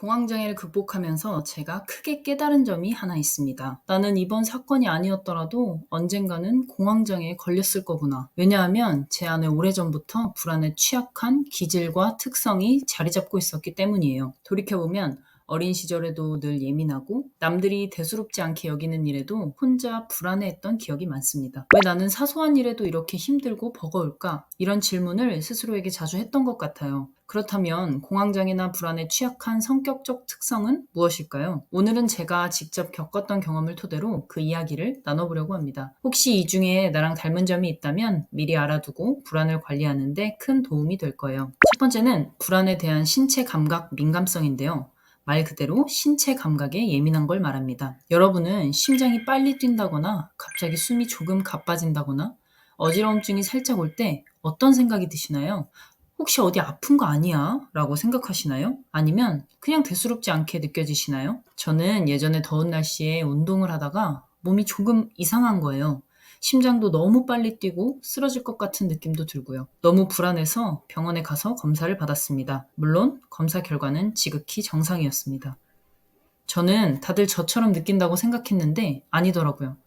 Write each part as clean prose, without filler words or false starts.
공황장애를 극복하면서 제가 크게 깨달은 점이 하나 있습니다. 나는 이번 사건이 아니었더라도 언젠가는 공황장애에 걸렸을 거구나. 왜냐하면 제 안에 오래전부터 불안에 취약한 기질과 특성이 자리 잡고 있었기 때문이에요. 돌이켜보면 어린 시절에도 늘 예민하고 남들이 대수롭지 않게 여기는 일에도 혼자 불안해했던 기억이 많습니다. 왜 나는 사소한 일에도 이렇게 힘들고 버거울까? 이런 질문을 스스로에게 자주 했던 것 같아요. 그렇다면 공황장애나 불안에 취약한 성격적 특성은 무엇일까요? 오늘은 제가 직접 겪었던 경험을 토대로 그 이야기를 나눠보려고 합니다. 혹시 이 중에 나랑 닮은 점이 있다면 미리 알아두고 불안을 관리하는 데 큰 도움이 될 거예요. 첫 번째는 불안에 대한 신체 감각 민감성인데요. 말 그대로 신체 감각에 예민한 걸 말합니다. 여러분은 심장이 빨리 뛴다거나 갑자기 숨이 조금 가빠진다거나 어지러움증이 살짝 올 때 어떤 생각이 드시나요? 혹시 어디 아픈 거 아니야? 라고 생각하시나요? 아니면 그냥 대수롭지 않게 느껴지시나요? 저는 예전에 더운 날씨에 운동을 하다가 몸이 조금 이상한 거예요. 심장도 너무 빨리 뛰고 쓰러질 것 같은 느낌도 들고요. 너무 불안해서 병원에 가서 검사를 받았습니다. 물론 검사 결과는 지극히 정상이었습니다. 저는 다들 저처럼 느낀다고 생각했는데 아니더라고요.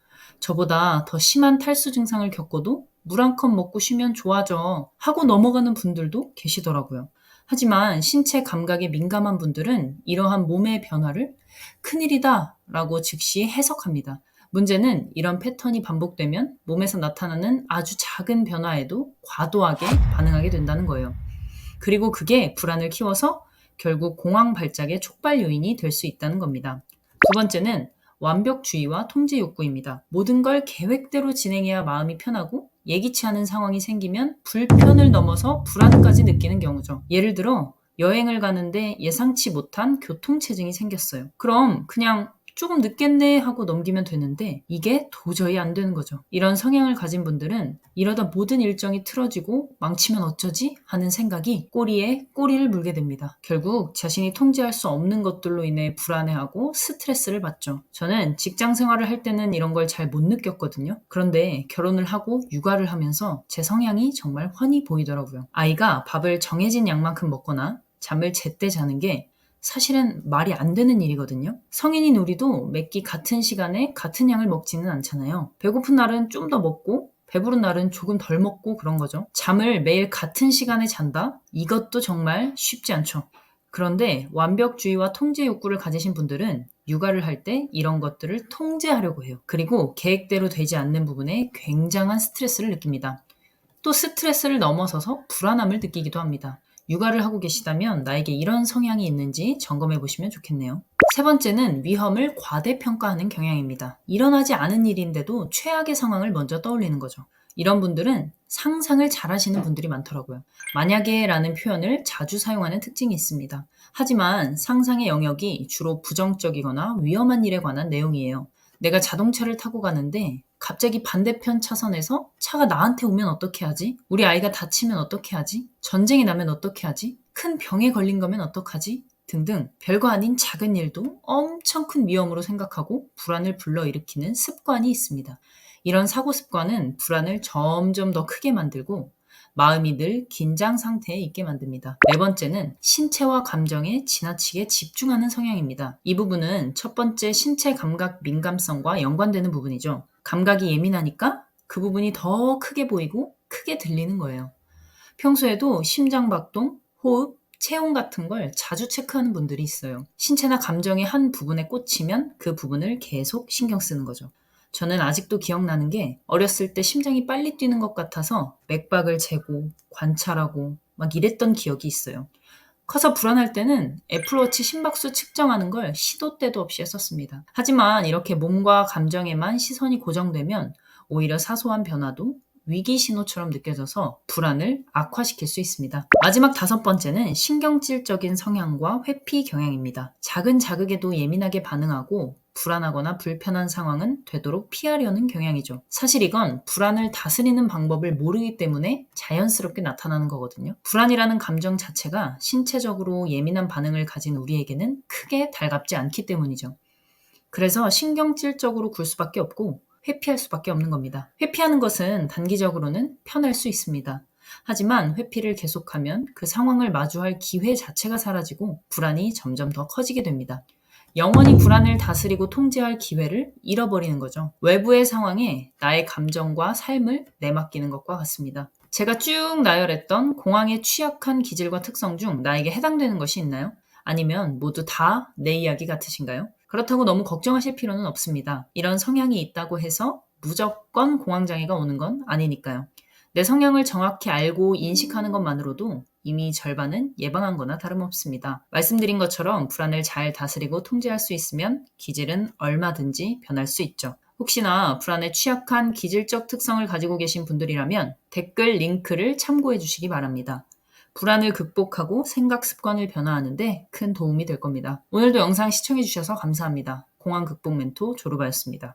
저보다 더 심한 탈수 증상을 겪어도 물 한 컵 먹고 쉬면 좋아져 하고 넘어가는 분들도 계시더라고요. 하지만 신체 감각에 민감한 분들은 이러한 몸의 변화를 큰일이다 라고 즉시 해석합니다. 문제는 이런 패턴이 반복되면 몸에서 나타나는 아주 작은 변화에도 과도하게 반응하게 된다는 거예요. 그리고 그게 불안을 키워서 결국 공황 발작의 촉발 요인이 될 수 있다는 겁니다. 두 번째는 완벽주의와 통제 욕구입니다. 모든 걸 계획대로 진행해야 마음이 편하고 예기치 않은 상황이 생기면 불편을 넘어서 불안까지 느끼는 경우죠. 예를 들어 여행을 가는데 예상치 못한 교통체증이 생겼어요. 그럼 그냥 조금 늦겠네 하고 넘기면 되는데 이게 도저히 안 되는 거죠. 이런 성향을 가진 분들은 이러다 모든 일정이 틀어지고 망치면 어쩌지? 하는 생각이 꼬리에 꼬리를 물게 됩니다. 결국 자신이 통제할 수 없는 것들로 인해 불안해하고 스트레스를 받죠. 저는 직장 생활을 할 때는 이런 걸 잘 못 느꼈거든요. 그런데 결혼을 하고 육아를 하면서 제 성향이 정말 훤히 보이더라고요. 아이가 밥을 정해진 양만큼 먹거나 잠을 제때 자는 게 사실은 말이 안 되는 일이거든요. 성인인 우리도 매끼 같은 시간에 같은 양을 먹지는 않잖아요. 배고픈 날은 좀 더 먹고 배부른 날은 조금 덜 먹고 그런 거죠. 잠을 매일 같은 시간에 잔다? 이것도 정말 쉽지 않죠. 그런데 완벽주의와 통제 욕구를 가지신 분들은 육아를 할 때 이런 것들을 통제하려고 해요. 그리고 계획대로 되지 않는 부분에 굉장한 스트레스를 느낍니다. 또 스트레스를 넘어서서 불안함을 느끼기도 합니다. 육아를 하고 계시다면 나에게 이런 성향이 있는지 점검해 보시면 좋겠네요. 세 번째는 위험을 과대평가하는 경향입니다. 일어나지 않은 일인데도 최악의 상황을 먼저 떠올리는 거죠. 이런 분들은 상상을 잘 하시는 분들이 많더라고요. 만약에 라는 표현을 자주 사용하는 특징이 있습니다. 하지만 상상의 영역이 주로 부정적이거나 위험한 일에 관한 내용이에요. 내가 자동차를 타고 가는데 갑자기 반대편 차선에서 차가 나한테 오면 어떻게 하지? 우리 아이가 다치면 어떻게 하지? 전쟁이 나면 어떻게 하지? 큰 병에 걸린 거면 어떡하지? 등등 별거 아닌 작은 일도 엄청 큰 위험으로 생각하고 불안을 불러일으키는 습관이 있습니다. 이런 사고 습관은 불안을 점점 더 크게 만들고 마음이 늘 긴장 상태에 있게 만듭니다. 네 번째는 신체와 감정에 지나치게 집중하는 성향입니다. 이 부분은 첫 번째 신체 감각 민감성과 연관되는 부분이죠. 감각이 예민하니까 그 부분이 더 크게 보이고 크게 들리는 거예요. 평소에도 심장박동, 호흡, 체온 같은 걸 자주 체크하는 분들이 있어요. 신체나 감정의 한 부분에 꽂히면 그 부분을 계속 신경 쓰는 거죠. 저는 아직도 기억나는 게 어렸을 때 심장이 빨리 뛰는 것 같아서 맥박을 재고 관찰하고 막 이랬던 기억이 있어요. 커서 불안할 때는 애플워치 심박수 측정하는 걸 시도 때도 없이 했었습니다. 하지만 이렇게 몸과 감정에만 시선이 고정되면 오히려 사소한 변화도 위기 신호처럼 느껴져서 불안을 악화시킬 수 있습니다. 마지막 다섯 번째는 신경질적인 성향과 회피 경향입니다. 작은 자극에도 예민하게 반응하고 불안하거나 불편한 상황은 되도록 피하려는 경향이죠. 사실 이건 불안을 다스리는 방법을 모르기 때문에 자연스럽게 나타나는 거거든요. 불안이라는 감정 자체가 신체적으로 예민한 반응을 가진 우리에게는 크게 달갑지 않기 때문이죠. 그래서 신경질적으로 굴 수밖에 없고 회피할 수밖에 없는 겁니다. 회피하는 것은 단기적으로는 편할 수 있습니다. 하지만 회피를 계속하면 그 상황을 마주할 기회 자체가 사라지고 불안이 점점 더 커지게 됩니다. 영원히 불안을 다스리고 통제할 기회를 잃어버리는 거죠. 외부의 상황에 나의 감정과 삶을 내맡기는 것과 같습니다. 제가 쭉 나열했던 공황에 취약한 기질과 특성 중 나에게 해당되는 것이 있나요? 아니면 모두 다 내 이야기 같으신가요? 그렇다고 너무 걱정하실 필요는 없습니다. 이런 성향이 있다고 해서 무조건 공황장애가 오는 건 아니니까요. 내 성향을 정확히 알고 인식하는 것만으로도 이미 절반은 예방한 거나 다름없습니다. 말씀드린 것처럼 불안을 잘 다스리고 통제할 수 있으면 기질은 얼마든지 변할 수 있죠. 혹시나 불안에 취약한 기질적 특성을 가지고 계신 분들이라면 댓글 링크를 참고해 주시기 바랍니다. 불안을 극복하고 생각 습관을 변화하는데 큰 도움이 될 겁니다. 오늘도 영상 시청해 주셔서 감사합니다. 공황 극복 멘토 조르바였습니다.